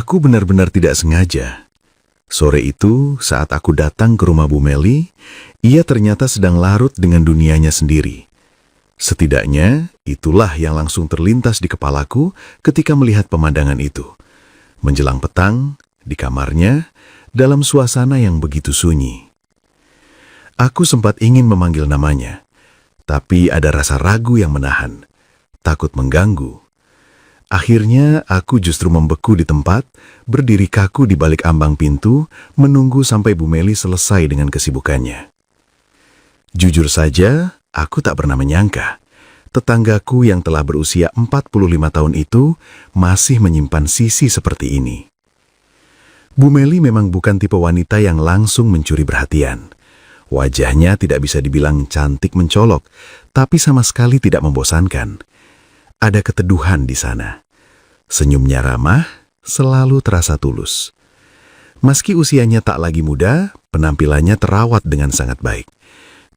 Aku benar-benar tidak sengaja. Sore itu, saat aku datang ke rumah Bu Meli, ia ternyata sedang larut dengan dunianya sendiri. Setidaknya, itulah yang langsung terlintas di kepalaku ketika melihat pemandangan itu. Menjelang petang, di kamarnya, dalam suasana yang begitu sunyi. Aku sempat ingin memanggil namanya, tapi ada rasa ragu yang menahan, takut mengganggu. Akhirnya, aku justru membeku di tempat, berdiri kaku di balik ambang pintu, menunggu sampai Bu Meli selesai dengan kesibukannya. Jujur saja, aku tak pernah menyangka, tetanggaku yang telah berusia 45 tahun itu masih menyimpan sisi seperti ini. Bu Meli memang bukan tipe wanita yang langsung mencuri perhatian. Wajahnya tidak bisa dibilang cantik mencolok, tapi sama sekali tidak membosankan. Ada keteduhan di sana. Senyumnya ramah, selalu terasa tulus. Meski usianya tak lagi muda, penampilannya terawat dengan sangat baik.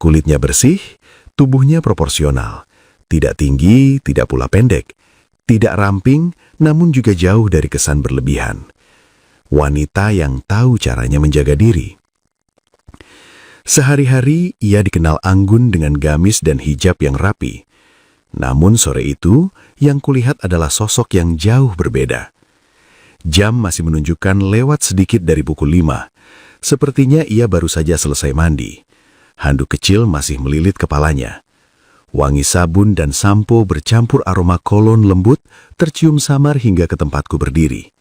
Kulitnya bersih, tubuhnya proporsional. Tidak tinggi, tidak pula pendek. Tidak ramping, namun juga jauh dari kesan berlebihan. Wanita yang tahu caranya menjaga diri. Sehari-hari ia dikenal anggun dengan gamis dan hijab yang rapi. Namun sore itu, yang kulihat adalah sosok yang jauh berbeda. Jam masih menunjukkan lewat sedikit dari pukul 5. Sepertinya ia baru saja selesai mandi. Handuk kecil masih melilit kepalanya. Wangi sabun dan sampo bercampur aroma kolon lembut tercium samar hingga ke tempatku berdiri.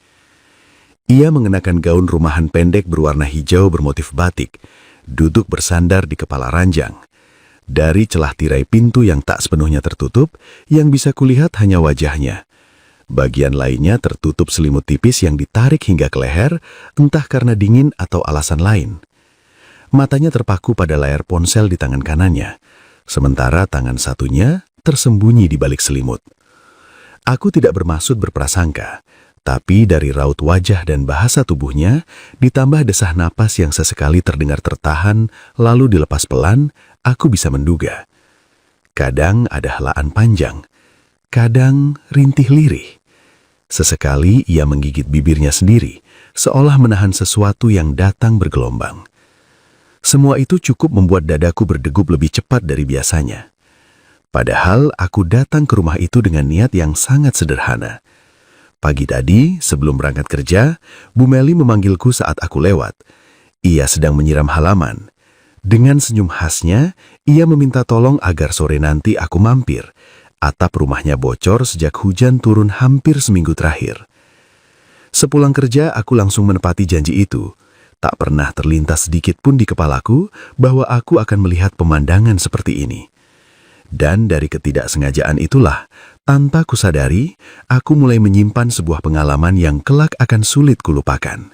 Ia mengenakan gaun rumahan pendek berwarna hijau bermotif batik, duduk bersandar di kepala ranjang. Dari celah tirai pintu yang tak sepenuhnya tertutup, yang bisa kulihat hanya wajahnya. Bagian lainnya tertutup selimut tipis yang ditarik hingga ke leher, entah karena dingin atau alasan lain. Matanya terpaku pada layar ponsel di tangan kanannya, sementara tangan satunya tersembunyi di balik selimut. Aku tidak bermaksud berprasangka, tapi dari raut wajah dan bahasa tubuhnya, ditambah desah napas yang sesekali terdengar tertahan, lalu dilepas pelan, aku bisa menduga. Kadang ada helaan panjang, kadang rintih lirih. Sesekali ia menggigit bibirnya sendiri, seolah menahan sesuatu yang datang bergelombang. Semua itu cukup membuat dadaku berdegup lebih cepat dari biasanya. Padahal aku datang ke rumah itu dengan niat yang sangat sederhana. Pagi tadi, sebelum berangkat kerja, Bu Meli memanggilku saat aku lewat. Ia sedang menyiram halaman. Dengan senyum khasnya, ia meminta tolong agar sore nanti aku mampir. Atap rumahnya bocor sejak hujan turun hampir seminggu terakhir. Sepulang kerja, aku langsung menepati janji itu. Tak pernah terlintas sedikit pun di kepalaku bahwa aku akan melihat pemandangan seperti ini. Dan dari ketidaksengajaan itulah, tanpa kusadari, aku mulai menyimpan sebuah pengalaman yang kelak akan sulit kulupakan.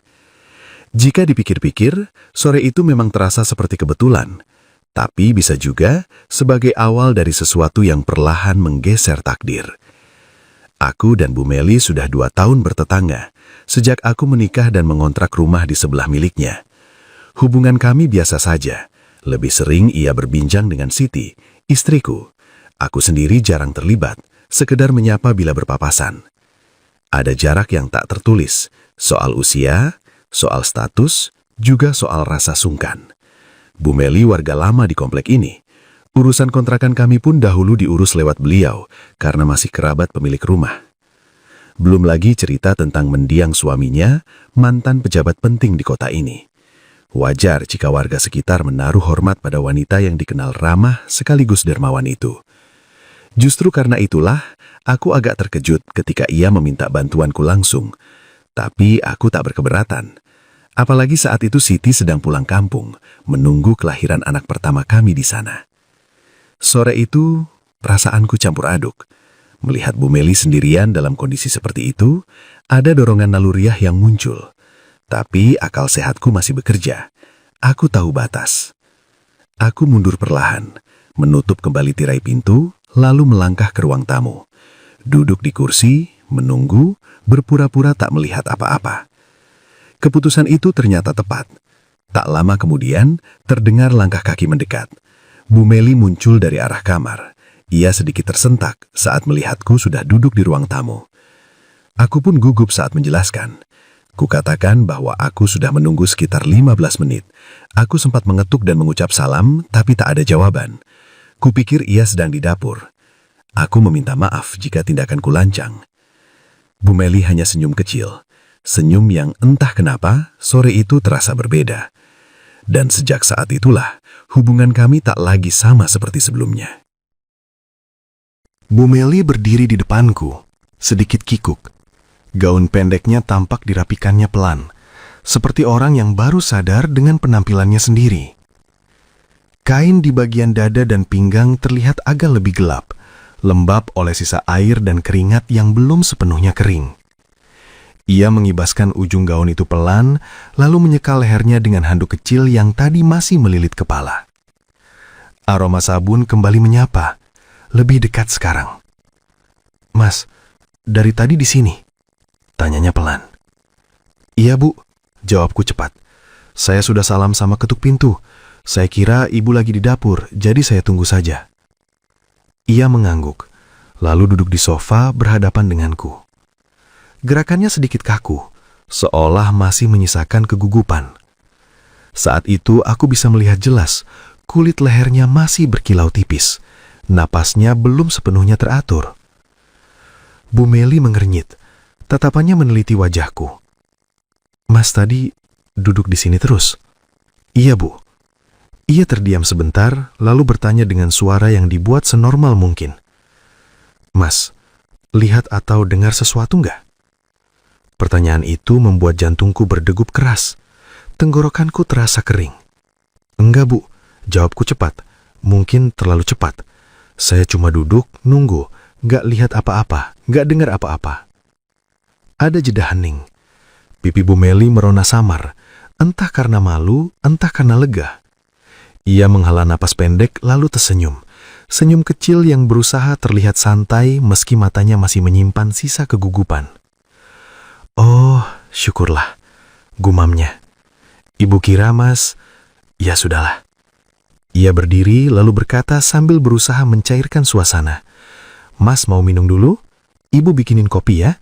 Jika dipikir-pikir, sore itu memang terasa seperti kebetulan, tapi bisa juga sebagai awal dari sesuatu yang perlahan menggeser takdir. Aku dan Bu Meli sudah 2 tahun bertetangga, sejak aku menikah dan mengontrak rumah di sebelah miliknya. Hubungan kami biasa saja, lebih sering ia berbincang dengan Siti, istriku. Aku sendiri jarang terlibat, sekedar menyapa bila berpapasan. Ada jarak yang tak tertulis, soal usia, soal status, juga soal rasa sungkan. Bu Meli warga lama di komplek ini. Urusan kontrakan kami pun dahulu diurus lewat beliau, karena masih kerabat pemilik rumah. Belum lagi cerita tentang mendiang suaminya, mantan pejabat penting di kota ini. Wajar jika warga sekitar menaruh hormat pada wanita yang dikenal ramah sekaligus dermawan itu. Justru karena itulah, aku agak terkejut ketika ia meminta bantuanku langsung. Tapi aku tak berkeberatan. Apalagi saat itu Siti sedang pulang kampung, menunggu kelahiran anak pertama kami di sana. Sore itu, perasaanku campur aduk. Melihat Bu Meli sendirian dalam kondisi seperti itu, ada dorongan naluriah yang muncul. Tapi akal sehatku masih bekerja. Aku tahu batas. Aku mundur perlahan, menutup kembali tirai pintu, lalu melangkah ke ruang tamu. Duduk di kursi, menunggu, berpura-pura tak melihat apa-apa. Keputusan itu ternyata tepat. Tak lama kemudian, terdengar langkah kaki mendekat. Bu Meli muncul dari arah kamar. Ia sedikit tersentak saat melihatku sudah duduk di ruang tamu. Aku pun gugup saat menjelaskan. Kukatakan bahwa aku sudah menunggu sekitar 15 menit. Aku sempat mengetuk dan mengucap salam, tapi tak ada jawaban. Kupikir ia sedang di dapur. Aku meminta maaf jika tindakanku lancang. Bu Meli hanya senyum kecil. Senyum yang entah kenapa sore itu terasa berbeda. Dan sejak saat itulah, hubungan kami tak lagi sama seperti sebelumnya. Bu Meli berdiri di depanku, sedikit kikuk. Gaun pendeknya tampak dirapikannya pelan, seperti orang yang baru sadar dengan penampilannya sendiri. Kain di bagian dada dan pinggang terlihat agak lebih gelap, lembab oleh sisa air dan keringat yang belum sepenuhnya kering. Ia mengibaskan ujung gaun itu pelan, lalu menyekal lehernya dengan handuk kecil yang tadi masih melilit kepala. Aroma sabun kembali menyapa, lebih dekat sekarang. "Mas, dari tadi di sini?" tanyanya pelan. "Iya, Bu," jawabku cepat. "Saya sudah salam sama ketuk pintu. Saya kira ibu lagi di dapur, jadi saya tunggu saja." Ia mengangguk, lalu duduk di sofa berhadapan denganku. Gerakannya sedikit kaku, seolah masih menyisakan kegugupan. Saat itu aku bisa melihat jelas, kulit lehernya masih berkilau tipis. Napasnya belum sepenuhnya teratur. Bu Meli mengernyit. Tatapannya meneliti wajahku. "Mas tadi duduk di sini terus?" "Iya, Bu." Ia terdiam sebentar, lalu bertanya dengan suara yang dibuat senormal mungkin. "Mas, lihat atau dengar sesuatu nggak?" Pertanyaan itu membuat jantungku berdegup keras. Tenggorokanku terasa kering. "Enggak, Bu," jawabku cepat. "Mungkin terlalu cepat. Saya cuma duduk, nunggu, nggak lihat apa-apa, nggak dengar apa-apa." Ada jeda hening. Pipi Bu Meli merona samar, entah karena malu, entah karena lega. Ia menghela napas pendek lalu tersenyum. Senyum kecil yang berusaha terlihat santai meski matanya masih menyimpan sisa kegugupan. "Oh, syukurlah," gumamnya. "Ibu kira, Mas..." "Ya sudahlah." Ia berdiri lalu berkata sambil berusaha mencairkan suasana. "Mas mau minum dulu? Ibu bikinin kopi ya?"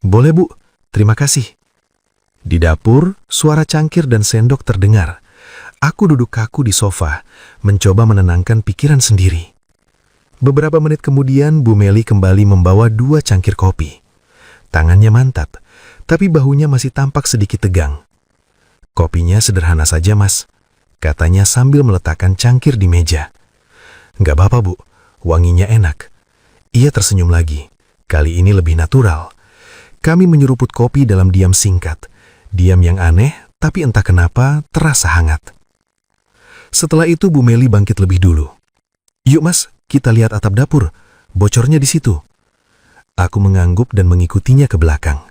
"Boleh, Bu. Terima kasih." Di dapur, suara cangkir dan sendok terdengar. Aku duduk kaku di sofa, mencoba menenangkan pikiran sendiri. Beberapa menit kemudian, Bu Meli kembali membawa 2 cangkir kopi. Tangannya mantap, tapi bahunya masih tampak sedikit tegang. "Kopinya sederhana saja, Mas," katanya sambil meletakkan cangkir di meja. "Nggak apa-apa, Bu. Wanginya enak." Ia tersenyum lagi. Kali ini lebih natural. Kami menyeruput kopi dalam diam singkat. Diam yang aneh, tapi entah kenapa terasa hangat. Setelah itu Bu Meli bangkit lebih dulu. "Yuk, Mas, kita lihat atap dapur. Bocornya di situ." Aku mengangguk dan mengikutinya ke belakang.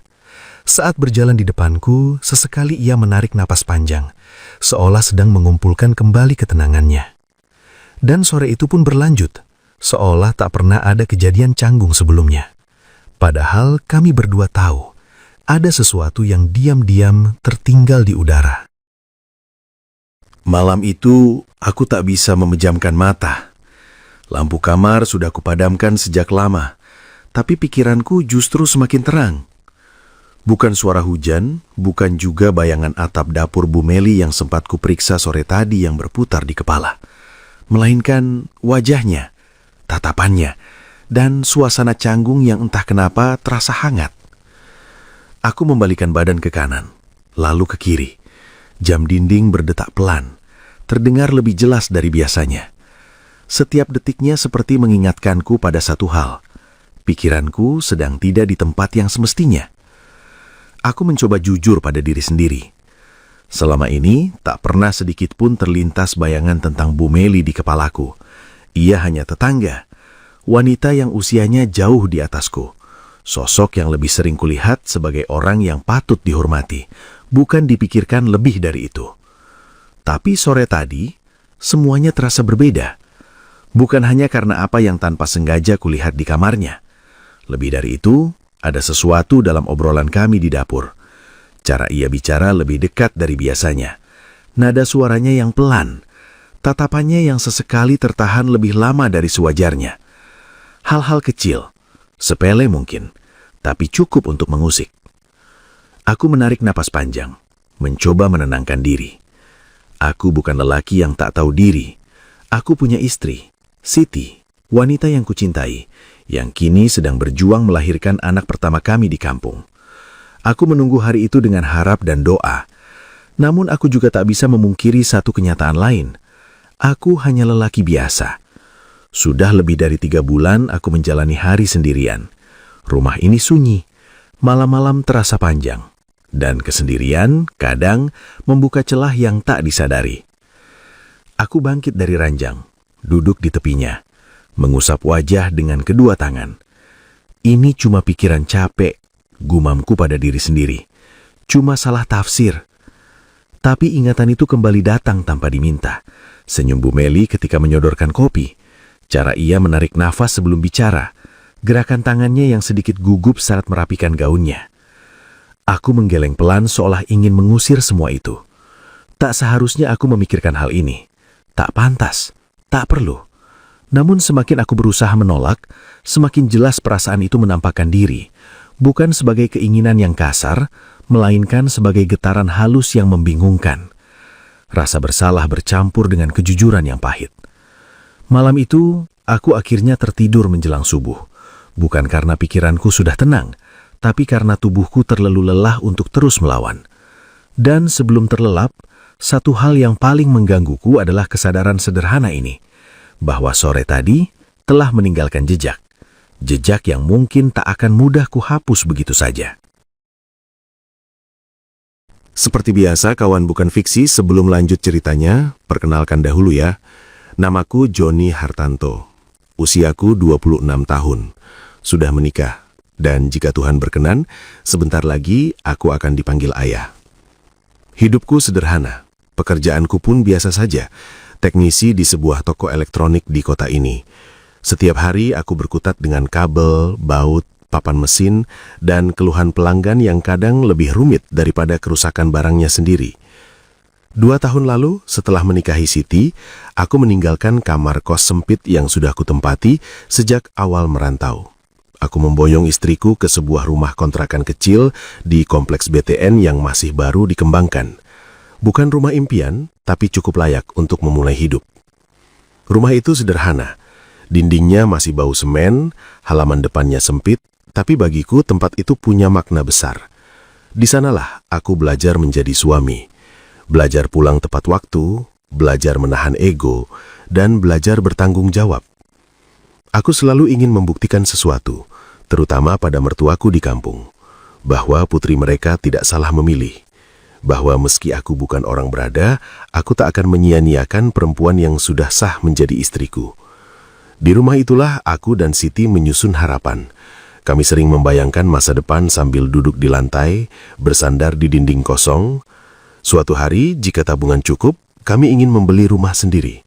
Saat berjalan di depanku, sesekali ia menarik napas panjang, seolah sedang mengumpulkan kembali ketenangannya. Dan sore itu pun berlanjut, seolah tak pernah ada kejadian canggung sebelumnya. Padahal kami berdua tahu, ada sesuatu yang diam-diam tertinggal di udara. Malam itu, aku tak bisa memejamkan mata. Lampu kamar sudah kupadamkan sejak lama, tapi pikiranku justru semakin terang. Bukan suara hujan, bukan juga bayangan atap dapur Bu Meli yang sempat kuperiksa sore tadi yang berputar di kepala. Melainkan wajahnya, tatapannya, dan suasana canggung yang entah kenapa terasa hangat. Aku membalikan badan ke kanan, lalu ke kiri. Jam dinding berdetak pelan, terdengar lebih jelas dari biasanya. Setiap detiknya seperti mengingatkanku pada satu hal. Pikiranku sedang tidak di tempat yang semestinya. Aku mencoba jujur pada diri sendiri. Selama ini, tak pernah sedikit pun terlintas bayangan tentang Bu Meli di kepalaku. Ia hanya tetangga. Wanita yang usianya jauh di atasku. Sosok yang lebih sering kulihat sebagai orang yang patut dihormati, bukan dipikirkan lebih dari itu. Tapi sore tadi, semuanya terasa berbeda. Bukan hanya karena apa yang tanpa sengaja kulihat di kamarnya. Lebih dari itu, ada sesuatu dalam obrolan kami di dapur. Cara ia bicara lebih dekat dari biasanya. Nada suaranya yang pelan, tatapannya yang sesekali tertahan lebih lama dari sewajarnya. Hal-hal kecil, sepele mungkin, tapi cukup untuk mengusik. Aku menarik napas panjang, mencoba menenangkan diri. Aku bukan lelaki yang tak tahu diri. Aku punya istri, Siti, wanita yang kucintai, yang kini sedang berjuang melahirkan anak pertama kami di kampung. Aku menunggu hari itu dengan harap dan doa. Namun aku juga tak bisa memungkiri satu kenyataan lain. Aku hanya lelaki biasa. Sudah lebih dari 3 bulan aku menjalani hari sendirian. Rumah ini sunyi, malam-malam terasa panjang. Dan kesendirian kadang membuka celah yang tak disadari. Aku bangkit dari ranjang, duduk di tepinya, mengusap wajah dengan kedua tangan. Ini cuma pikiran capek, gumamku pada diri sendiri. Cuma salah tafsir. Tapi ingatan itu kembali datang tanpa diminta. Senyum Bu Meli ketika menyodorkan kopi. Cara ia menarik nafas sebelum bicara. Gerakan tangannya yang sedikit gugup saat merapikan gaunnya. Aku menggeleng pelan seolah ingin mengusir semua itu. Tak seharusnya aku memikirkan hal ini. Tak pantas, tak perlu. Namun semakin aku berusaha menolak, semakin jelas perasaan itu menampakkan diri. Bukan sebagai keinginan yang kasar, melainkan sebagai getaran halus yang membingungkan. Rasa bersalah bercampur dengan kejujuran yang pahit. Malam itu, aku akhirnya tertidur menjelang subuh. Bukan karena pikiranku sudah tenang, tapi karena tubuhku terlalu lelah untuk terus melawan. Dan sebelum terlelap, satu hal yang paling menggangguku adalah kesadaran sederhana ini, bahwa sore tadi telah meninggalkan jejak. Jejak yang mungkin tak akan mudah kuhapus begitu saja. Seperti biasa, kawan bukan fiksi, sebelum lanjut ceritanya, perkenalkan dahulu ya. Namaku Joni Hartanto. Usiaku 26 tahun. Sudah menikah. Dan jika Tuhan berkenan, sebentar lagi aku akan dipanggil ayah. Hidupku sederhana, pekerjaanku pun biasa saja, teknisi di sebuah toko elektronik di kota ini. Setiap hari aku berkutat dengan kabel, baut, papan mesin, dan keluhan pelanggan yang kadang lebih rumit daripada kerusakan barangnya sendiri. 2 tahun lalu, setelah menikahi Siti, aku meninggalkan kamar kos sempit yang sudah kutempati sejak awal merantau. Aku memboyong istriku ke sebuah rumah kontrakan kecil di kompleks BTN yang masih baru dikembangkan. Bukan rumah impian, tapi cukup layak untuk memulai hidup. Rumah itu sederhana. Dindingnya masih bau semen, halaman depannya sempit, tapi bagiku tempat itu punya makna besar. Di sanalah aku belajar menjadi suami. Belajar pulang tepat waktu, belajar menahan ego, dan belajar bertanggung jawab. Aku selalu ingin membuktikan sesuatu, terutama pada mertuaku di kampung, bahwa putri mereka tidak salah memilih, bahwa meski aku bukan orang berada, aku tak akan menyia-nyiakan perempuan yang sudah sah menjadi istriku. Di rumah itulah aku dan Siti menyusun harapan. Kami sering membayangkan masa depan sambil duduk di lantai, bersandar di dinding kosong. Suatu hari, jika tabungan cukup, kami ingin membeli rumah sendiri.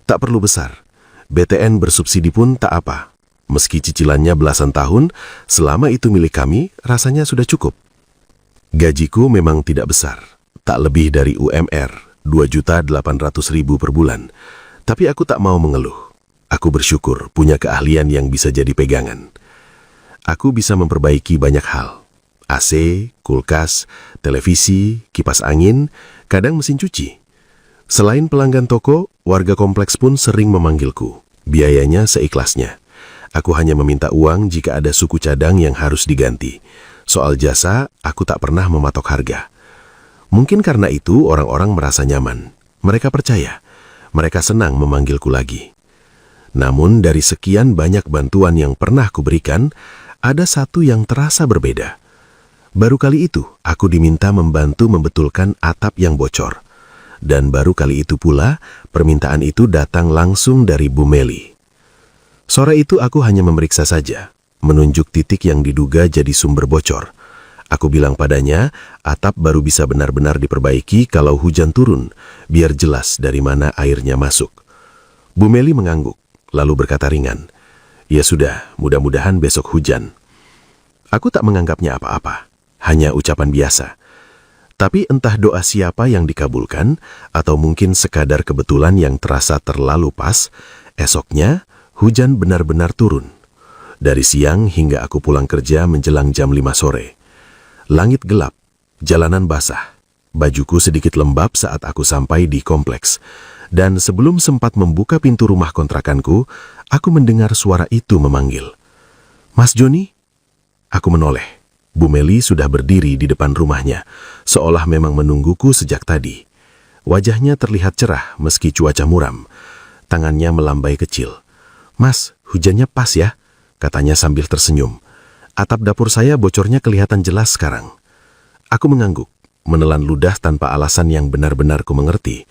Tak perlu besar. BTN bersubsidi pun tak apa. Meski cicilannya belasan tahun, selama itu milik kami, rasanya sudah cukup. Gajiku memang tidak besar, tak lebih dari UMR, 2.800.000 per bulan. Tapi aku tak mau mengeluh. Aku bersyukur punya keahlian yang bisa jadi pegangan. Aku bisa memperbaiki banyak hal. AC, kulkas, televisi, kipas angin, kadang mesin cuci. Selain pelanggan toko, warga kompleks pun sering memanggilku. Biayanya seikhlasnya. Aku hanya meminta uang jika ada suku cadang yang harus diganti. Soal jasa, aku tak pernah mematok harga. Mungkin karena itu orang-orang merasa nyaman. Mereka percaya. Mereka senang memanggilku lagi. Namun dari sekian banyak bantuan yang pernah kuberikan, ada satu yang terasa berbeda. Baru kali itu, aku diminta membantu membetulkan atap yang bocor. Dan baru kali itu pula, permintaan itu datang langsung dari Bu Meli. Sore itu aku hanya memeriksa saja, menunjuk titik yang diduga jadi sumber bocor. Aku bilang padanya, atap baru bisa benar-benar diperbaiki kalau hujan turun, biar jelas dari mana airnya masuk. Bu Meli mengangguk, lalu berkata ringan, "Ya sudah, mudah-mudahan besok hujan." Aku tak menganggapnya apa-apa, hanya ucapan biasa. Tapi entah doa siapa yang dikabulkan, atau mungkin sekadar kebetulan yang terasa terlalu pas, esoknya hujan benar-benar turun. Dari siang hingga aku pulang kerja menjelang jam 5 sore. Langit gelap, jalanan basah. Bajuku sedikit lembab saat aku sampai di kompleks. Dan sebelum sempat membuka pintu rumah kontrakanku, aku mendengar suara itu memanggil. "Mas Joni?" Aku menoleh. Bu Meli sudah berdiri di depan rumahnya, seolah memang menungguku sejak tadi. Wajahnya terlihat cerah meski cuaca muram. Tangannya melambai kecil. "Mas, hujannya pas ya," katanya sambil tersenyum. "Atap dapur saya bocornya kelihatan jelas sekarang." Aku mengangguk, menelan ludah tanpa alasan yang benar-benar ku mengerti.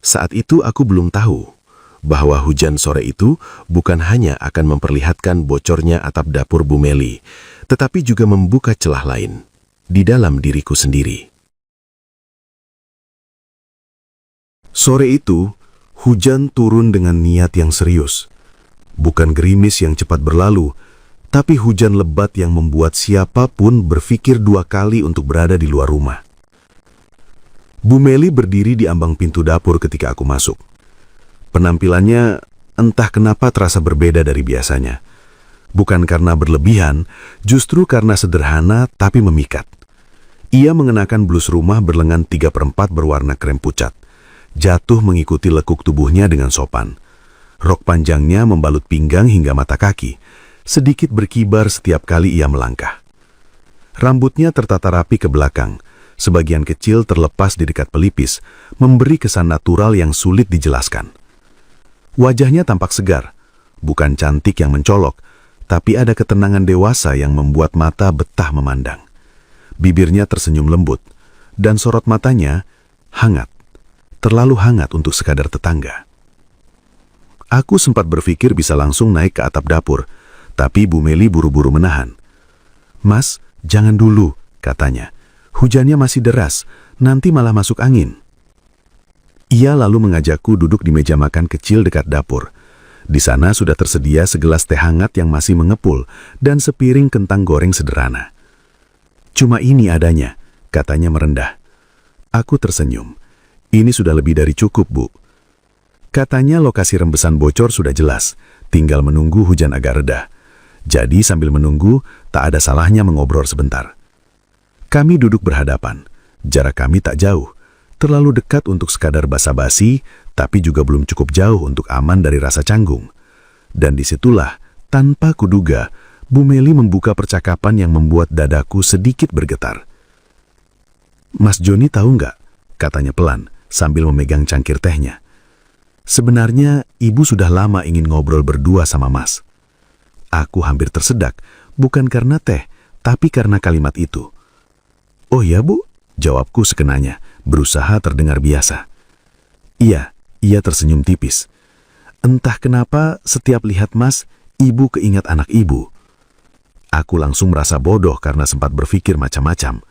Saat itu aku belum tahu bahwa hujan sore itu bukan hanya akan memperlihatkan bocornya atap dapur Bu Meli, tetapi juga membuka celah lain di dalam diriku sendiri. Sore itu, hujan turun dengan niat yang serius. Bukan gerimis yang cepat berlalu, tapi hujan lebat yang membuat siapapun berpikir dua kali untuk berada di luar rumah. Bu Meli berdiri di ambang pintu dapur ketika aku masuk. Penampilannya entah kenapa terasa berbeda dari biasanya. Bukan karena berlebihan, justru karena sederhana tapi memikat. Ia mengenakan blus rumah berlengan 3/4 berwarna krem pucat. Jatuh mengikuti lekuk tubuhnya dengan sopan. Rok panjangnya membalut pinggang hingga mata kaki, sedikit berkibar setiap kali ia melangkah. Rambutnya tertata rapi ke belakang, sebagian kecil terlepas di dekat pelipis, memberi kesan natural yang sulit dijelaskan. Wajahnya tampak segar, bukan cantik yang mencolok, tapi ada ketenangan dewasa yang membuat mata betah memandang. Bibirnya tersenyum lembut, dan sorot matanya hangat, terlalu hangat untuk sekadar tetangga. Aku sempat berpikir bisa langsung naik ke atap dapur, tapi Bu Meli buru-buru menahan. "Mas, jangan dulu," katanya. "Hujannya masih deras, nanti malah masuk angin." Ia lalu mengajakku duduk di meja makan kecil dekat dapur. Di sana sudah tersedia segelas teh hangat yang masih mengepul dan sepiring kentang goreng sederhana. "Cuma ini adanya," katanya merendah. Aku tersenyum. "Ini sudah lebih dari cukup, Bu." Katanya lokasi rembesan bocor sudah jelas, tinggal menunggu hujan agak reda. Jadi sambil menunggu, tak ada salahnya mengobrol sebentar. Kami duduk berhadapan. Jarak kami tak jauh, terlalu dekat untuk sekadar basa-basi, tapi juga belum cukup jauh untuk aman dari rasa canggung. Dan disitulah, tanpa kuduga, Bu Meli membuka percakapan yang membuat dadaku sedikit bergetar. "Mas Joni tahu nggak?" katanya pelan, sambil memegang cangkir tehnya. "Sebenarnya, Ibu sudah lama ingin ngobrol berdua sama Mas." Aku hampir tersedak, bukan karena teh, tapi karena kalimat itu. "Oh ya, Bu?" jawabku sekenanya, berusaha terdengar biasa. "Iya," ia tersenyum tipis. "Entah kenapa setiap lihat Mas, Ibu keingat anak Ibu." Aku langsung merasa bodoh karena sempat berpikir macam-macam.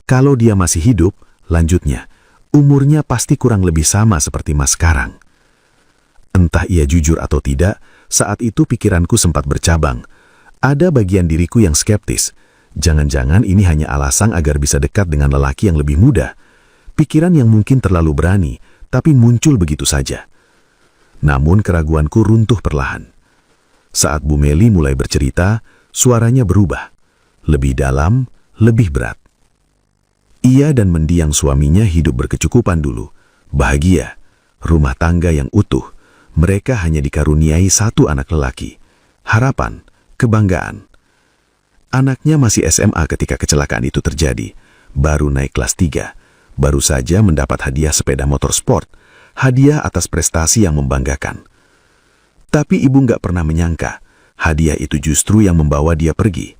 Kalau dia masih hidup, lanjutnya, umurnya pasti kurang lebih sama seperti Mas sekarang. Entah ia jujur atau tidak, saat itu pikiranku sempat bercabang. Ada bagian diriku yang skeptis. Jangan-jangan ini hanya alasan agar bisa dekat dengan lelaki yang lebih muda. Pikiran yang mungkin terlalu berani, tapi muncul begitu saja. Namun keraguanku runtuh perlahan. Saat Bu Meli mulai bercerita, suaranya berubah. Lebih dalam, lebih berat. Ia dan mendiang suaminya hidup berkecukupan dulu. Bahagia, rumah tangga yang utuh. Mereka hanya dikaruniai satu anak lelaki. Harapan, kebanggaan. Anaknya masih SMA ketika kecelakaan itu terjadi. Baru naik kelas 3. Baru saja mendapat hadiah sepeda motor sport. Hadiah atas prestasi yang membanggakan. Tapi ibu nggak pernah menyangka, hadiah itu justru yang membawa dia pergi.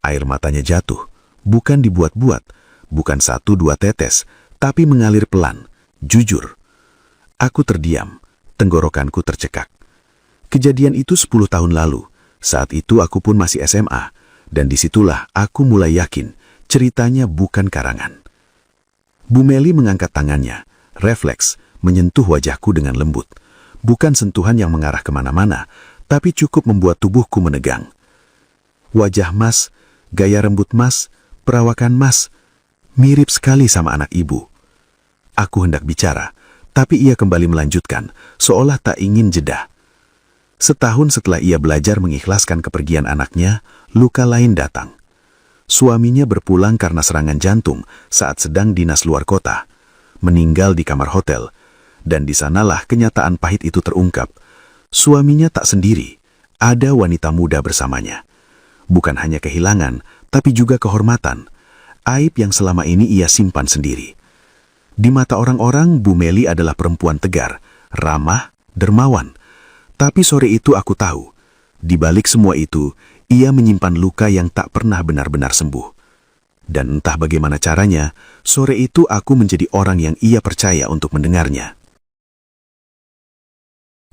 Air matanya jatuh, bukan dibuat-buat, bukan 1-2 tetes, tapi mengalir pelan, jujur. Aku terdiam. Tenggorokanku tercekak. Kejadian itu 10 tahun lalu. Saat itu aku pun masih SMA. Dan disitulah aku mulai yakin ceritanya bukan karangan. Bu Meli mengangkat tangannya, refleks, menyentuh wajahku dengan lembut. Bukan sentuhan yang mengarah kemana-mana, tapi cukup membuat tubuhku menegang. Wajah Mas, gaya rambut Mas, perawakan Mas, mirip sekali sama anak Ibu. Aku hendak bicara, tapi ia kembali melanjutkan, seolah tak ingin jeda. Setahun setelah ia belajar mengikhlaskan kepergian anaknya, luka lain datang. Suaminya berpulang karena serangan jantung saat sedang dinas luar kota, meninggal di kamar hotel, dan di sanalah kenyataan pahit itu terungkap. Suaminya tak sendiri, ada wanita muda bersamanya. Bukan hanya kehilangan, tapi juga kehormatan, aib yang selama ini ia simpan sendiri. Di mata orang-orang, Bu Meli adalah perempuan tegar, ramah, dermawan. Tapi sore itu aku tahu, di balik semua itu, ia menyimpan luka yang tak pernah benar-benar sembuh. Dan entah bagaimana caranya, sore itu aku menjadi orang yang ia percaya untuk mendengarnya.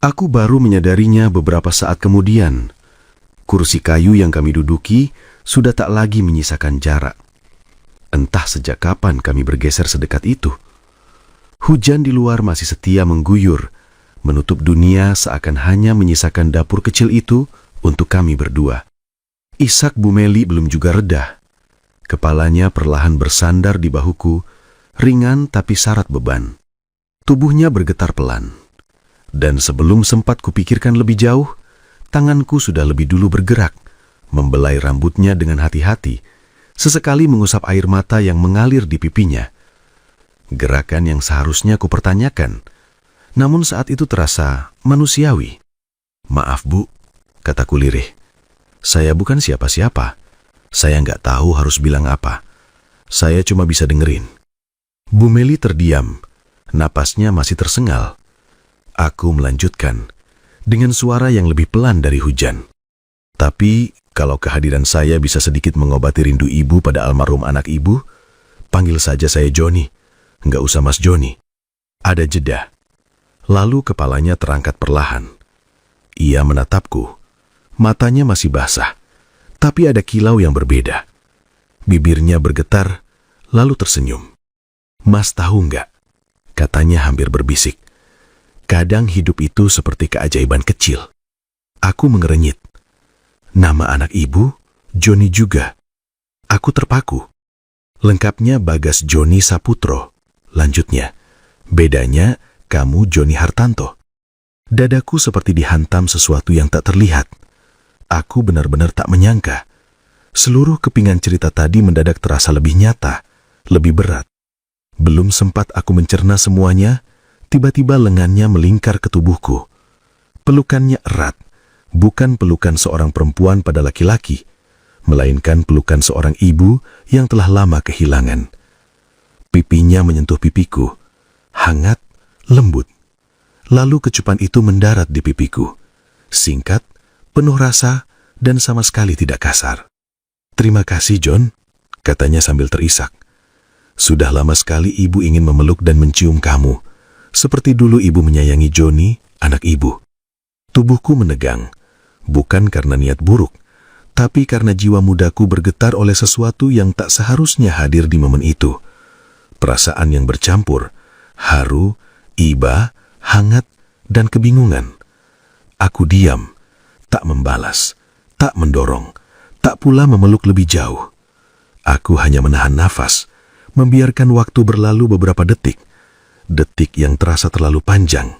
Aku baru menyadarinya beberapa saat kemudian. Kursi kayu yang kami duduki sudah tak lagi menyisakan jarak. Entah sejak kapan kami bergeser sedekat itu. Hujan di luar masih setia mengguyur, menutup dunia seakan hanya menyisakan dapur kecil itu untuk kami berdua. Isak Bu Meli belum juga reda. Kepalanya perlahan bersandar di bahuku, ringan tapi syarat beban. Tubuhnya bergetar pelan. Dan sebelum sempat kupikirkan lebih jauh, tanganku sudah lebih dulu bergerak, membelai rambutnya dengan hati-hati, sesekali mengusap air mata yang mengalir di pipinya. Gerakan yang seharusnya kupertanyakan, namun saat itu terasa manusiawi. "Maaf Bu," kataku lirih. "Saya bukan siapa-siapa. Saya nggak tahu harus bilang apa. Saya cuma bisa dengerin." Bu Meli terdiam, napasnya masih tersengal. Aku melanjutkan, dengan suara yang lebih pelan dari hujan. "Tapi, kalau kehadiran saya bisa sedikit mengobati rindu ibu pada almarhum anak ibu, panggil saja saya Joni. Nggak usah Mas Joni." Ada jeda. Lalu kepalanya terangkat perlahan. Ia menatapku. Matanya masih basah, tapi ada kilau yang berbeda. Bibirnya bergetar, lalu tersenyum. "Mas tahu nggak?" katanya hampir berbisik. "Kadang hidup itu seperti keajaiban kecil." Aku mengerenyit. "Nama anak ibu, Joni juga." Aku terpaku. "Lengkapnya Bagas Joni Saputro," lanjutnya. "Bedanya, kamu Joni Hartanto." Dadaku seperti dihantam sesuatu yang tak terlihat. Aku benar-benar tak menyangka. Seluruh kepingan cerita tadi mendadak terasa lebih nyata, lebih berat. Belum sempat aku mencerna semuanya, tiba-tiba lengannya melingkar ke tubuhku. Pelukannya erat, bukan pelukan seorang perempuan pada laki-laki, melainkan pelukan seorang ibu yang telah lama kehilangan. Pipinya menyentuh pipiku, hangat, lembut. Lalu kecupan itu mendarat di pipiku. Singkat, penuh rasa, dan sama sekali tidak kasar. "Terima kasih, John," katanya sambil terisak. "Sudah lama sekali ibu ingin memeluk dan mencium kamu, seperti dulu ibu menyayangi Joni, anak ibu." Tubuhku menegang, bukan karena niat buruk, tapi karena jiwa mudaku bergetar oleh sesuatu yang tak seharusnya hadir di momen itu. Perasaan yang bercampur, haru, iba, hangat, dan kebingungan. Aku diam, tak membalas, tak mendorong, tak pula memeluk lebih jauh. Aku hanya menahan nafas, membiarkan waktu berlalu beberapa detik, detik yang terasa terlalu panjang.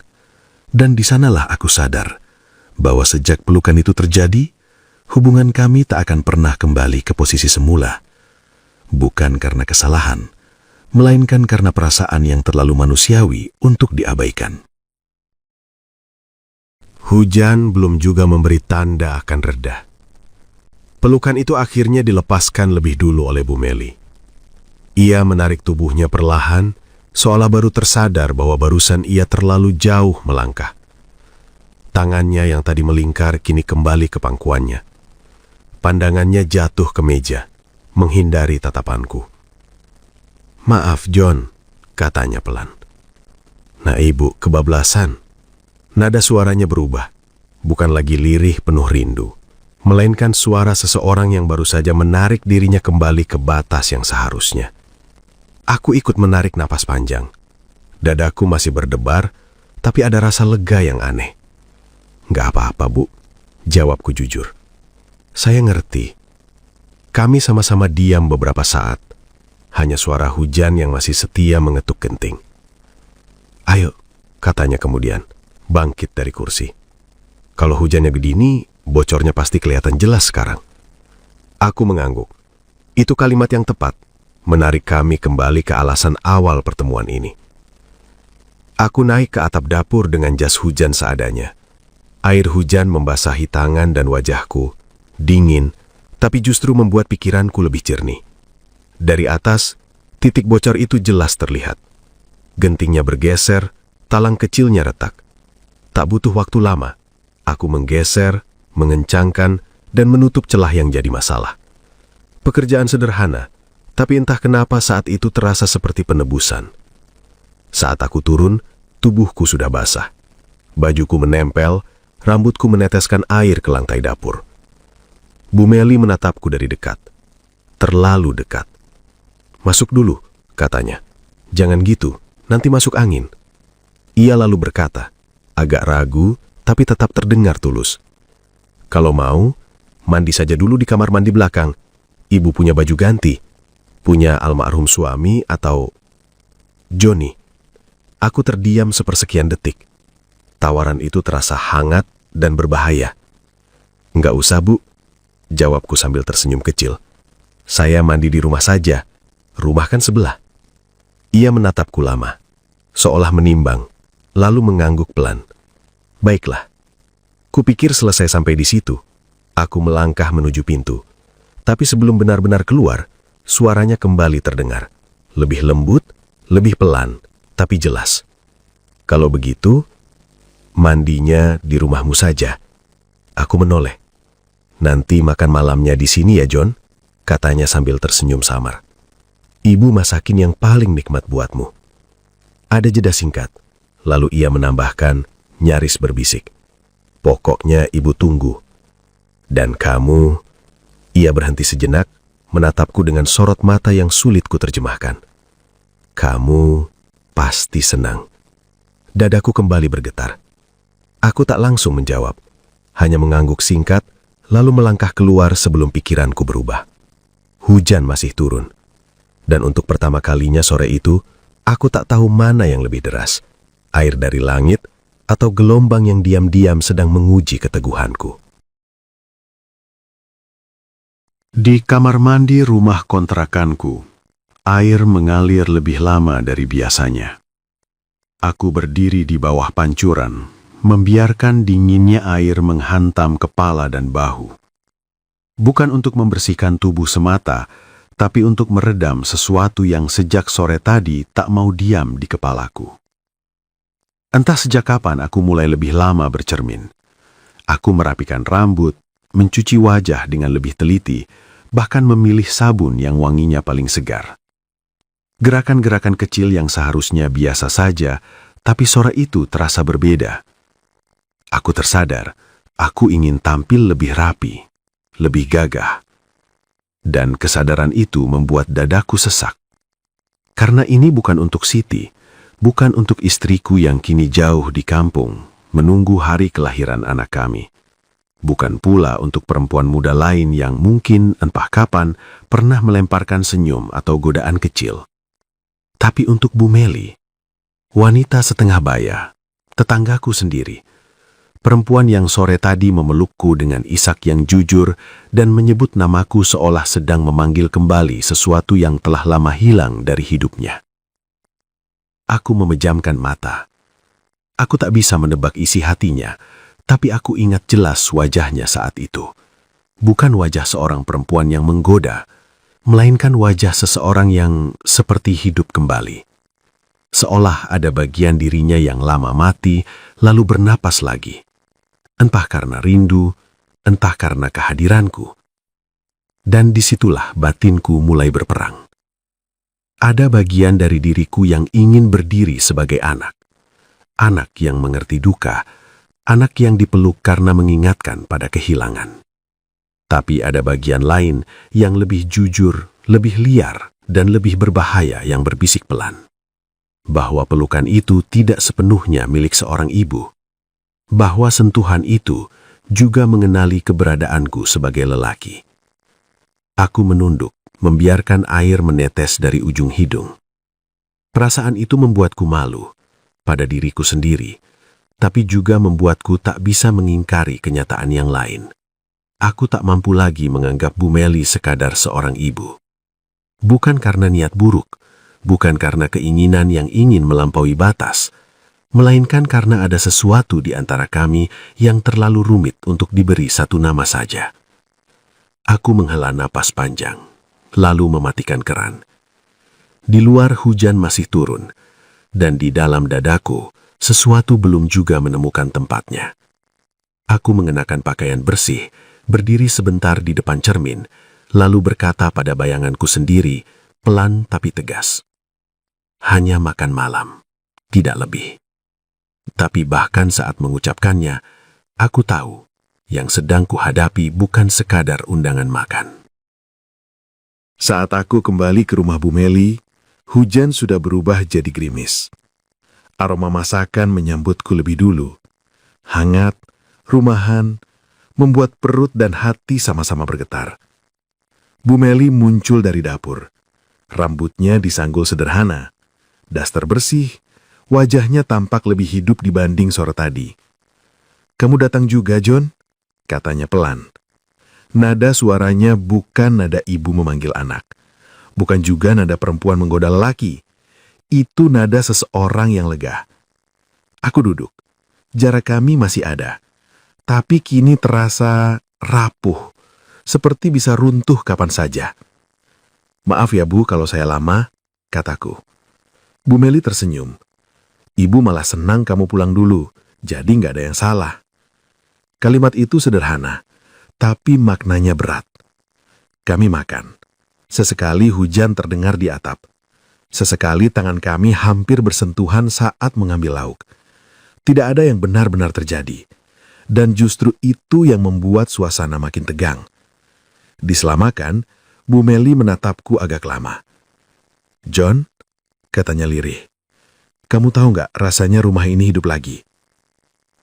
Dan di sanalah aku sadar bahwa sejak pelukan itu terjadi, hubungan kami tak akan pernah kembali ke posisi semula. Bukan karena kesalahan, melainkan karena perasaan yang terlalu manusiawi untuk diabaikan. Hujan belum juga memberi tanda akan reda. Pelukan itu akhirnya dilepaskan lebih dulu oleh Bu Meli. Ia menarik tubuhnya perlahan, seolah baru tersadar bahwa barusan ia terlalu jauh melangkah. Tangannya yang tadi melingkar kini kembali ke pangkuannya. Pandangannya jatuh ke meja, menghindari tatapanku. "Maaf, John," katanya pelan. "Nah, ibu kebablasan." Nada suaranya berubah, bukan lagi lirih penuh rindu, melainkan suara seseorang yang baru saja menarik dirinya kembali ke batas yang seharusnya. Aku ikut menarik napas panjang. Dadaku masih berdebar, tapi ada rasa lega yang aneh. "Nggak apa-apa, Bu," jawabku jujur. "Saya ngerti." Kami sama-sama diam beberapa saat. Hanya suara hujan yang masih setia mengetuk genting. "Ayo," katanya kemudian, bangkit dari kursi. Kalau hujannya begini, bocornya pasti kelihatan jelas sekarang. Aku mengangguk. Itu kalimat yang tepat, menarik kami kembali ke alasan awal pertemuan ini. Aku naik ke atap dapur dengan jas hujan seadanya. Air hujan membasahi tangan dan wajahku, dingin, tapi justru membuat pikiranku lebih jernih. Dari atas, titik bocor itu jelas terlihat. Gentingnya bergeser, talang kecilnya retak. Tak butuh waktu lama, aku menggeser, mengencangkan, dan menutup celah yang jadi masalah. Pekerjaan sederhana, tapi entah kenapa saat itu terasa seperti penebusan. Saat aku turun, tubuhku sudah basah. Bajuku menempel, rambutku meneteskan air ke lantai dapur. Bu Meli menatapku dari dekat. Terlalu dekat. "Masuk dulu," katanya. "Jangan gitu, nanti masuk angin." Ia lalu berkata, agak ragu, tapi tetap terdengar tulus. "Kalau mau, mandi saja dulu di kamar mandi belakang. Ibu punya baju ganti. Punya almarhum suami atau Joni." Aku terdiam sepersekian detik. Tawaran itu terasa hangat dan berbahaya. "Enggak usah, Bu," jawabku sambil tersenyum kecil. "Saya mandi di rumah saja. Rumah kan sebelah." Ia menatapku lama, seolah menimbang, lalu mengangguk pelan. "Baiklah." Kupikir selesai sampai di situ. Aku melangkah menuju pintu. Tapi sebelum benar-benar keluar, suaranya kembali terdengar. Lebih lembut, lebih pelan, tapi jelas. "Kalau begitu, mandinya di rumahmu saja." Aku menoleh. "Nanti makan malamnya di sini ya, John," katanya sambil tersenyum samar. "Ibu masakin yang paling nikmat buatmu." Ada jeda singkat, lalu ia menambahkan, nyaris berbisik, "Pokoknya ibu tunggu. Dan kamu..." Ia berhenti sejenak, menatapku dengan sorot mata yang sulit kuterjemahkan. "Kamu pasti senang." Dadaku kembali bergetar. Aku tak langsung menjawab, hanya mengangguk singkat, lalu melangkah keluar sebelum pikiranku berubah. Hujan masih turun. Dan untuk pertama kalinya sore itu, aku tak tahu mana yang lebih deras, air dari langit atau gelombang yang diam-diam sedang menguji keteguhanku. Di kamar mandi rumah kontrakanku, air mengalir lebih lama dari biasanya. Aku berdiri di bawah pancuran, membiarkan dinginnya air menghantam kepala dan bahu. Bukan untuk membersihkan tubuh semata, tapi untuk meredam sesuatu yang sejak sore tadi tak mau diam di kepalaku. Entah sejak kapan aku mulai lebih lama bercermin. Aku merapikan rambut, mencuci wajah dengan lebih teliti, bahkan memilih sabun yang wanginya paling segar. Gerakan-gerakan kecil yang seharusnya biasa saja, tapi sore itu terasa berbeda. Aku tersadar, aku ingin tampil lebih rapi, lebih gagah. Dan kesadaran itu membuat dadaku sesak. Karena ini bukan untuk Siti, bukan untuk istriku yang kini jauh di kampung, menunggu hari kelahiran anak kami. Bukan pula untuk perempuan muda lain yang mungkin entah kapan pernah melemparkan senyum atau godaan kecil. Tapi untuk Bu Meli, wanita setengah baya, tetanggaku sendiri, perempuan yang sore tadi memelukku dengan isak yang jujur dan menyebut namaku seolah sedang memanggil kembali sesuatu yang telah lama hilang dari hidupnya. Aku memejamkan mata. Aku tak bisa menebak isi hatinya, tapi aku ingat jelas wajahnya saat itu. Bukan wajah seorang perempuan yang menggoda, melainkan wajah seseorang yang seperti hidup kembali. Seolah ada bagian dirinya yang lama mati, lalu bernapas lagi. Entah karena rindu, entah karena kehadiranku. Dan disitulah batinku mulai berperang. Ada bagian dari diriku yang ingin berdiri sebagai anak. Anak yang mengerti duka, anak yang dipeluk karena mengingatkan pada kehilangan. Tapi ada bagian lain yang lebih jujur, lebih liar, dan lebih berbahaya yang berbisik pelan. Bahwa pelukan itu tidak sepenuhnya milik seorang ibu. Bahwa sentuhan itu juga mengenali keberadaanku sebagai lelaki. Aku menunduk, membiarkan air menetes dari ujung hidung. Perasaan itu membuatku malu pada diriku sendiri, tapi juga membuatku tak bisa mengingkari kenyataan yang lain. Aku tak mampu lagi menganggap Bu Meli sekadar seorang ibu. Bukan karena niat buruk, bukan karena keinginan yang ingin melampaui batas, melainkan karena ada sesuatu di antara kami yang terlalu rumit untuk diberi satu nama saja. Aku menghela napas panjang, lalu mematikan keran. Di luar hujan masih turun, dan di dalam dadaku sesuatu belum juga menemukan tempatnya. Aku mengenakan pakaian bersih, berdiri sebentar di depan cermin, lalu berkata pada bayanganku sendiri, pelan tapi tegas. Hanya makan malam, tidak lebih. Tapi bahkan saat mengucapkannya, aku tahu yang sedang kuhadapi bukan sekadar undangan makan. Saat aku kembali ke rumah Bu Meli, hujan sudah berubah jadi gerimis. Aroma masakan menyambutku lebih dulu. Hangat, rumahan, membuat perut dan hati sama-sama bergetar. Bu Meli muncul dari dapur. Rambutnya disanggul sederhana, daster bersih, wajahnya tampak lebih hidup dibanding sore tadi. "Kamu datang juga, John?" katanya pelan. Nada suaranya bukan nada ibu memanggil anak. Bukan juga nada perempuan menggoda lelaki. Itu nada seseorang yang lega. Aku duduk. Jarak kami masih ada. Tapi kini terasa rapuh. Seperti bisa runtuh kapan saja. "Maaf ya Bu kalau saya lama," kataku. Bu Meli tersenyum. "Ibu malah senang kamu pulang dulu, jadi nggak ada yang salah." Kalimat itu sederhana, tapi maknanya berat. Kami makan. Sesekali hujan terdengar di atap. Sesekali tangan kami hampir bersentuhan saat mengambil lauk. Tidak ada yang benar-benar terjadi. Dan justru itu yang membuat suasana makin tegang. Di sela makan, Bu Meli menatapku agak lama. "John," katanya lirih, "kamu tahu nggak rasanya rumah ini hidup lagi?"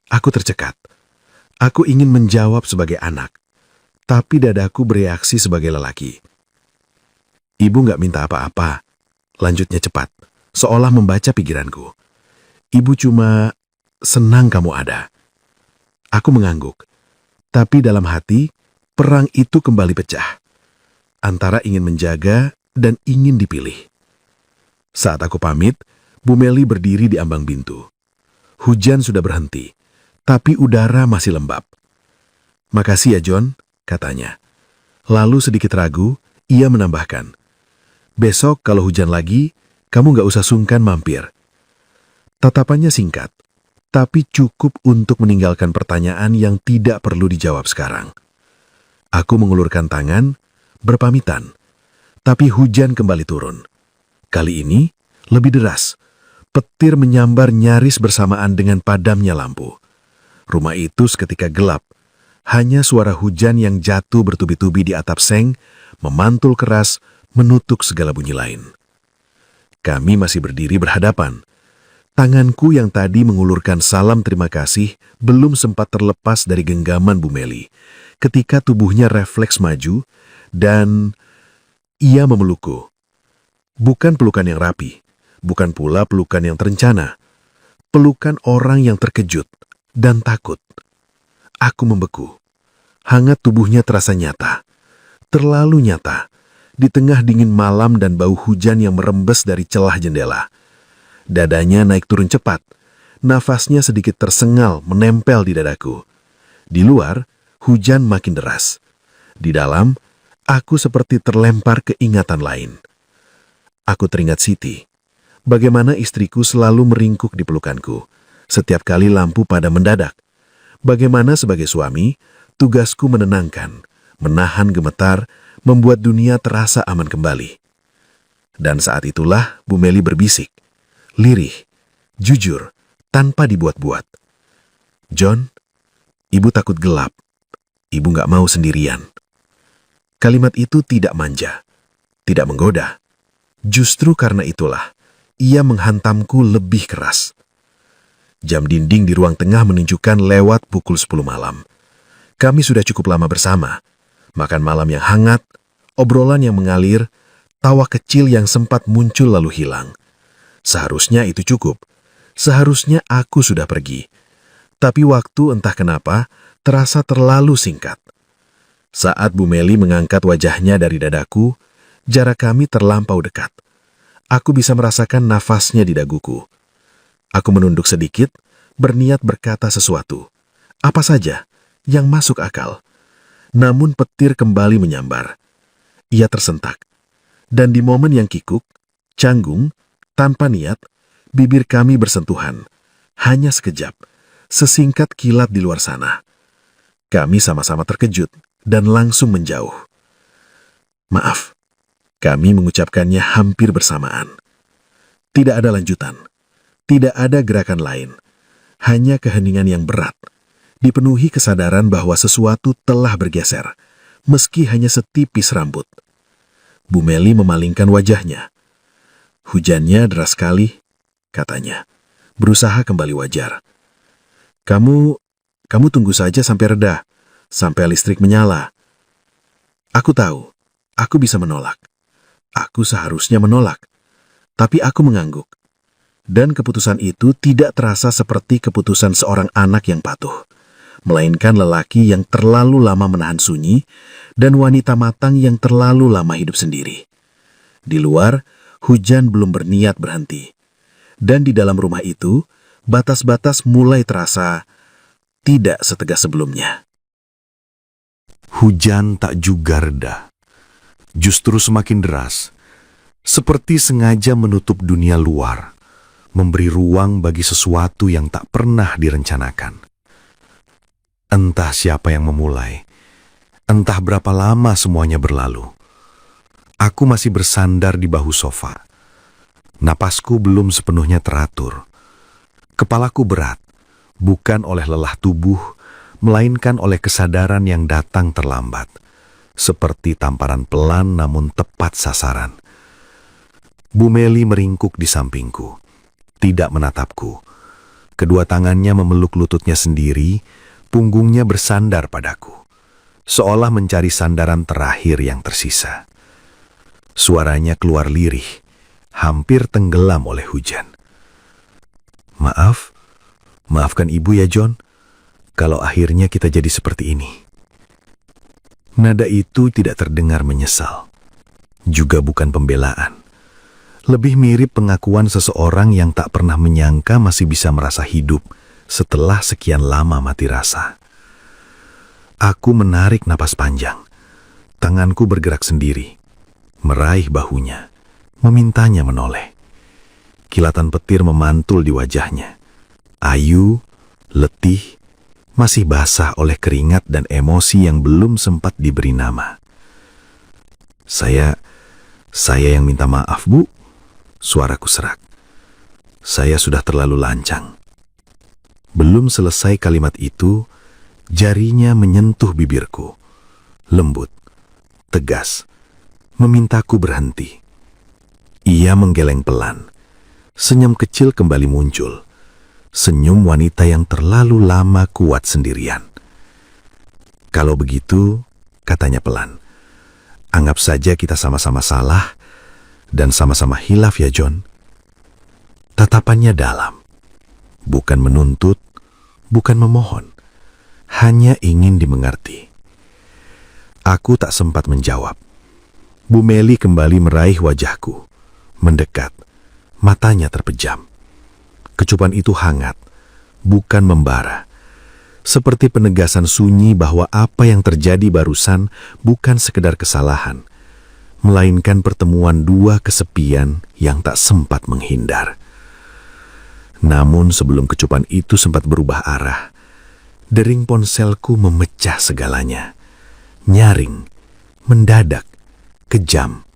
Aku tercekat. Aku ingin menjawab sebagai anak, tapi dadaku bereaksi sebagai lelaki. "Ibu nggak minta apa-apa," lanjutnya cepat, seolah membaca pikiranku. "Ibu cuma senang kamu ada." Aku mengangguk, tapi dalam hati, perang itu kembali pecah. Antara ingin menjaga dan ingin dipilih. Saat aku pamit, Bu Meli berdiri di ambang pintu. Hujan sudah berhenti, tapi udara masih lembab. "Makasih ya John," katanya. Lalu sedikit ragu, ia menambahkan, "Besok kalau hujan lagi, kamu nggak usah sungkan mampir." Tatapannya singkat, tapi cukup untuk meninggalkan pertanyaan yang tidak perlu dijawab sekarang. Aku mengulurkan tangan, berpamitan, tapi hujan kembali turun. Kali ini lebih deras. Petir menyambar nyaris bersamaan dengan padamnya lampu. Rumah itu seketika gelap. Hanya suara hujan yang jatuh bertubi-tubi di atap seng, memantul keras, menutup segala bunyi lain. Kami masih berdiri berhadapan. Tanganku yang tadi mengulurkan salam terima kasih belum sempat terlepas dari genggaman Bu Meli, ketika tubuhnya refleks maju, dan ia memelukku. Bukan pelukan yang rapi, bukan pula pelukan yang terencana. Pelukan orang yang terkejut dan takut. Aku membeku. Hangat tubuhnya terasa nyata. Terlalu nyata. Di tengah dingin malam dan bau hujan yang merembes dari celah jendela. Dadanya naik turun cepat. Nafasnya sedikit tersengal menempel di dadaku. Di luar, hujan makin deras. Di dalam, aku seperti terlempar ke ingatan lain. Aku teringat Siti. Bagaimana istriku selalu meringkuk di pelukanku setiap kali lampu padam mendadak. Bagaimana sebagai suami, tugasku menenangkan, menahan gemetar, membuat dunia terasa aman kembali. Dan saat itulah Bu Meli berbisik, lirih, jujur, tanpa dibuat-buat. "John, ibu takut gelap. Ibu nggak mau sendirian." Kalimat itu tidak manja, tidak menggoda. Justru karena itulah, ia menghantamku lebih keras. Jam dinding di ruang tengah menunjukkan lewat pukul 10 malam. Kami sudah cukup lama bersama. Makan malam yang hangat, obrolan yang mengalir, tawa kecil yang sempat muncul lalu hilang. Seharusnya itu cukup. Seharusnya aku sudah pergi. Tapi waktu entah kenapa terasa terlalu singkat. Saat Bu Meli mengangkat wajahnya dari dadaku, jarak kami terlampau dekat. Aku bisa merasakan nafasnya di daguku. Aku menunduk sedikit, berniat berkata sesuatu. Apa saja yang masuk akal. Namun petir kembali menyambar. Ia tersentak. Dan di momen yang kikuk, canggung, tanpa niat, bibir kami bersentuhan. Hanya sekejap, sesingkat kilat di luar sana. Kami sama-sama terkejut dan langsung menjauh. Maaf, kami mengucapkannya hampir bersamaan. Tidak ada lanjutan. Tidak ada gerakan lain. Hanya keheningan yang berat. Dipenuhi kesadaran bahwa sesuatu telah bergeser, meski hanya setipis rambut. Bu Meli memalingkan wajahnya. Hujannya deras sekali, katanya. Berusaha kembali wajar. Kamu tunggu saja sampai reda, sampai listrik menyala. Aku tahu, aku bisa menolak. Aku seharusnya menolak. Tapi aku mengangguk. Dan keputusan itu tidak terasa seperti keputusan seorang anak yang patuh, melainkan lelaki yang terlalu lama menahan sunyi dan wanita matang yang terlalu lama hidup sendiri. Di luar, hujan belum berniat berhenti. Dan di dalam rumah itu, batas-batas mulai terasa tidak setegas sebelumnya. Hujan tak juga reda. Justru semakin deras, seperti sengaja menutup dunia luar, memberi ruang bagi sesuatu yang tak pernah direncanakan. Entah siapa yang memulai, entah berapa lama semuanya berlalu. Aku masih bersandar di bahu sofa. Napasku belum sepenuhnya teratur. Kepalaku berat, bukan oleh lelah tubuh, melainkan oleh kesadaran yang datang terlambat, seperti tamparan pelan namun tepat sasaran. Bu Meli meringkuk di sampingku, tidak menatapku. Kedua tangannya memeluk lututnya sendiri, punggungnya bersandar padaku, seolah mencari sandaran terakhir yang tersisa. Suaranya keluar lirih, hampir tenggelam oleh hujan. Maafkan ibu ya John, kalau akhirnya kita jadi seperti ini. Nada itu tidak terdengar menyesal, juga bukan pembelaan. Lebih mirip pengakuan seseorang yang tak pernah menyangka masih bisa merasa hidup setelah sekian lama mati rasa. Aku menarik napas panjang. Tanganku bergerak sendiri, meraih bahunya, memintanya menoleh. Kilatan petir memantul di wajahnya. Ayu, letih, masih basah oleh keringat dan emosi yang belum sempat diberi nama. Saya yang minta maaf, Bu. Suaraku serak. Saya sudah terlalu lancang. Belum selesai kalimat itu, jarinya menyentuh bibirku. Lembut, tegas, memintaku berhenti. Ia menggeleng pelan. Senyum kecil kembali muncul. Senyum wanita yang terlalu lama kuat sendirian. Kalau begitu, katanya pelan, anggap saja kita sama-sama salah dan sama-sama hilaf ya John. Tatapannya dalam, bukan menuntut, bukan memohon, hanya ingin dimengerti. Aku tak sempat menjawab. Bu Meli kembali meraih wajahku, mendekat, matanya terpejam. Kecupan itu hangat, bukan membara. Seperti penegasan sunyi bahwa apa yang terjadi barusan bukan sekedar kesalahan, melainkan pertemuan dua kesepian yang tak sempat menghindar. Namun sebelum kecupan itu sempat berubah arah, dering ponselku memecah segalanya. Nyaring, mendadak, kejam.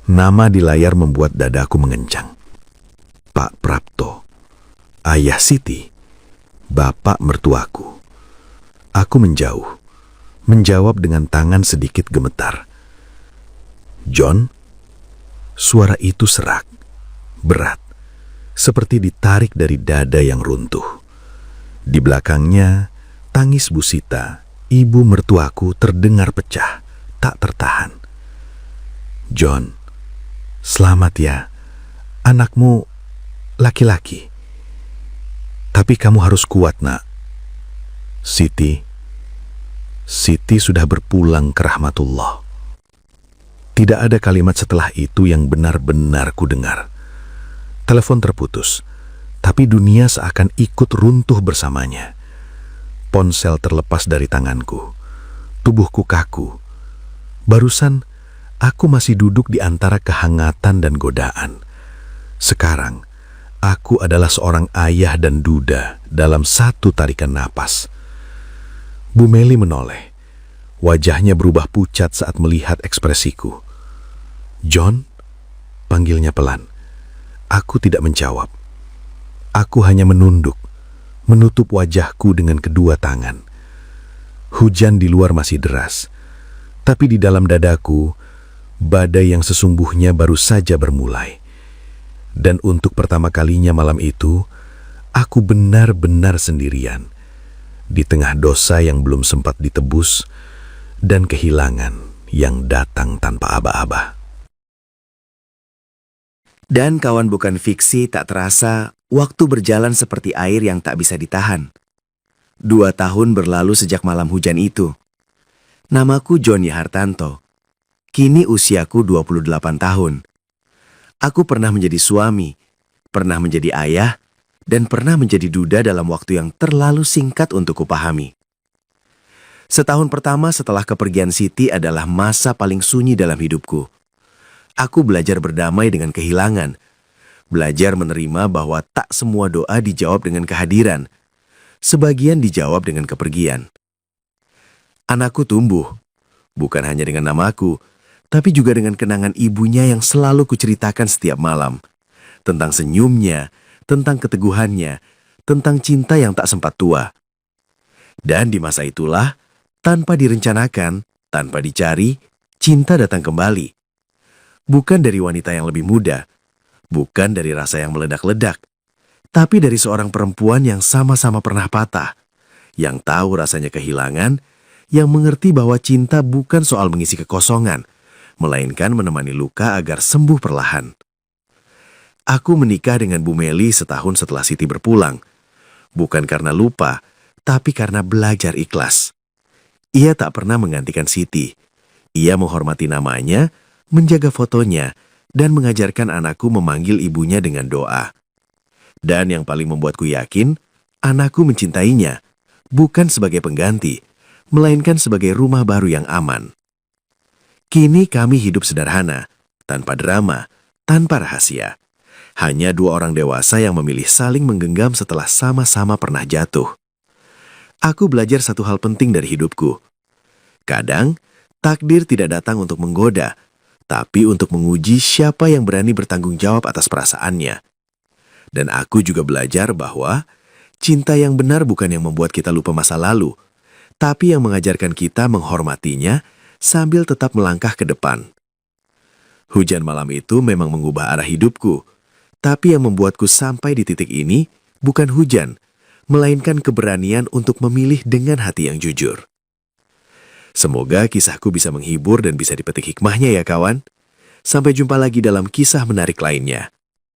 Nama di layar membuat dadaku mengencang. Pak Prapto, Ayah Siti, Bapak mertuaku. Aku menjauh, menjawab dengan tangan sedikit gemetar. John, suara itu serak, berat, seperti ditarik dari dada yang runtuh. Di belakangnya, tangis Bu Sita, ibu mertuaku terdengar pecah, tak tertahan. John, selamat ya, anakmu laki-laki. Tapi kamu harus kuat, nak. Siti sudah berpulang ke rahmatullah. Tidak ada kalimat setelah itu yang benar-benar kudengar. Telepon terputus, tapi dunia seakan ikut runtuh bersamanya. Ponsel terlepas dari tanganku. Tubuhku kaku. Barusan, aku masih duduk di antara kehangatan dan godaan. Sekarang, aku adalah seorang ayah dan duda dalam satu tarikan napas. Bu Meli menoleh. Wajahnya berubah pucat saat melihat ekspresiku. "John?" panggilnya pelan. Aku tidak menjawab. Aku hanya menunduk, menutup wajahku dengan kedua tangan. Hujan di luar masih deras, tapi di dalam dadaku, badai yang sesungguhnya baru saja bermulai. Dan untuk pertama kalinya malam itu, aku benar-benar sendirian, di tengah dosa yang belum sempat ditebus, dan kehilangan yang datang tanpa aba-aba. Dan kawan bukan fiksi, tak terasa waktu berjalan seperti air yang tak bisa ditahan. 2 tahun berlalu sejak malam hujan itu. Namaku Joni Hartanto. Kini usiaku 28 tahun. Aku pernah menjadi suami, pernah menjadi ayah, dan pernah menjadi duda dalam waktu yang terlalu singkat untuk kupahami. Setahun pertama setelah kepergian Siti adalah masa paling sunyi dalam hidupku. Aku belajar berdamai dengan kehilangan, belajar menerima bahwa tak semua doa dijawab dengan kehadiran, sebagian dijawab dengan kepergian. Anakku tumbuh, bukan hanya dengan namaku, tapi juga dengan kenangan ibunya yang selalu kuceritakan setiap malam, tentang senyumnya, tentang keteguhannya, tentang cinta yang tak sempat tua. Dan di masa itulah, tanpa direncanakan, tanpa dicari, cinta datang kembali. Bukan dari wanita yang lebih muda, bukan dari rasa yang meledak-ledak, tapi dari seorang perempuan yang sama-sama pernah patah, yang tahu rasanya kehilangan, yang mengerti bahwa cinta bukan soal mengisi kekosongan, melainkan menemani luka agar sembuh perlahan. Aku menikah dengan Bu Meli setahun setelah Siti berpulang, bukan karena lupa, tapi karena belajar ikhlas. Ia tak pernah menggantikan Siti. Ia menghormati namanya, menjaga fotonya, dan mengajarkan anakku memanggil ibunya dengan doa. Dan yang paling membuatku yakin, anakku mencintainya, bukan sebagai pengganti, melainkan sebagai rumah baru yang aman. Kini kami hidup sederhana, tanpa drama, tanpa rahasia. Hanya 2 orang dewasa yang memilih saling menggenggam setelah sama-sama pernah jatuh. Aku belajar satu hal penting dari hidupku. Kadang, takdir tidak datang untuk menggoda, tapi untuk menguji siapa yang berani bertanggung jawab atas perasaannya. Dan aku juga belajar bahwa cinta yang benar bukan yang membuat kita lupa masa lalu, tapi yang mengajarkan kita menghormatinya sambil tetap melangkah ke depan. Hujan malam itu memang mengubah arah hidupku, tapi yang membuatku sampai di titik ini bukan hujan, melainkan keberanian untuk memilih dengan hati yang jujur. Semoga kisahku bisa menghibur dan bisa dipetik hikmahnya ya kawan. Sampai jumpa lagi dalam kisah menarik lainnya.